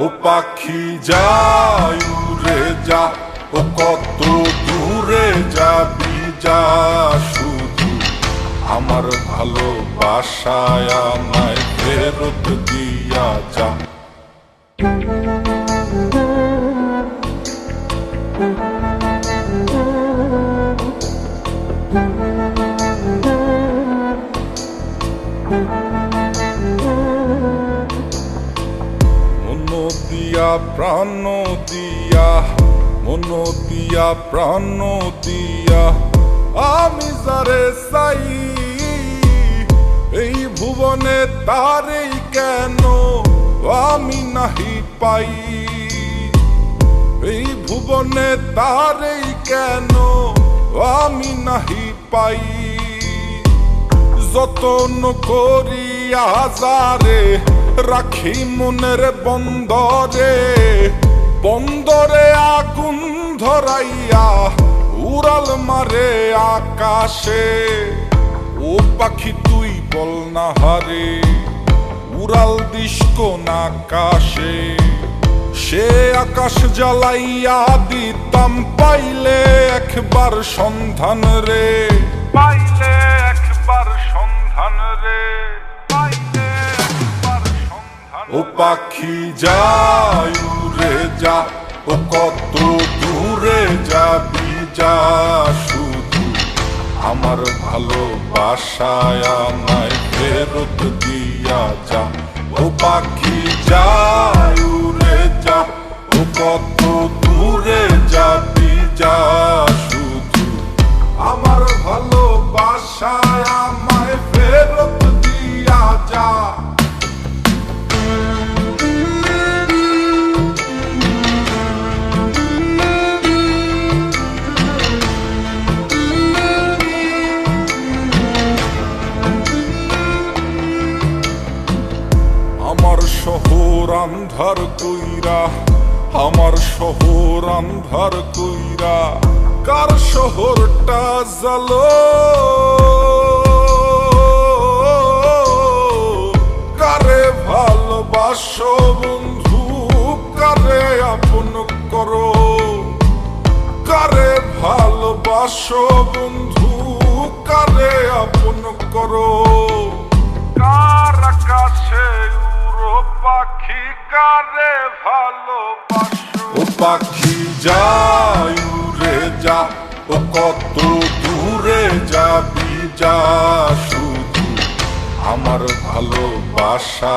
ও পাখি যায় উড়ে যা, ও কত দূরে যাবি যা, শুধু আমার ভালোবাসায় আমায় ফেরত দিয়া যা। মন দিয়া প্রাণ দিয়া, মন দিয়া প্রাণ দিয়া আমি যারে চাই, এই ভুবনে তারেই কেন আমি নাহি পাই, এই ভুবনে তারেই কেন আমি নাহি পাই। যতন করিয়া যারে রাখি মনের বন্দরে, বন্দরে আগুন ধরাইয়া উড়াল মারে আকাশে। ও পাখি তুই বল না হারে, উড়াল দিস কোন আকাশে, সে আকাশ জ্বালাইয়া দিতাম পাইলে একবার সন্ধান রে, পাইলে একবার সন্ধান রে, পাইলে একবার সন্ধান। ও পাখি যায় উড়ে যা, ও কত দূরে যাবি যা, শুধু আমার ভালোবাসায় আমায় ফেরত দিয়া যা। ও পাখি যায় উড়ে যা, ও কত দূরে যাবি যা, শুধু আমার ভালোবাসায় আমায় ফেরত দিয়া যা। আমার শহর আন্ধার কইরা, আমার শহর আন্ধার কইরা কার শহরটা জ্বালো, কারে ভালোবাসো বন্ধু, কারে আপন করো, কারে ভালোবাসো বন্ধু, কারে আপন করো। কার কাছে উড়ো পাখি, কারে ভালোবাসো। ও পাখি যায় উড়ে যা, ও কত দূরে যাবি যা, শুধু আমার ভালোবাসা।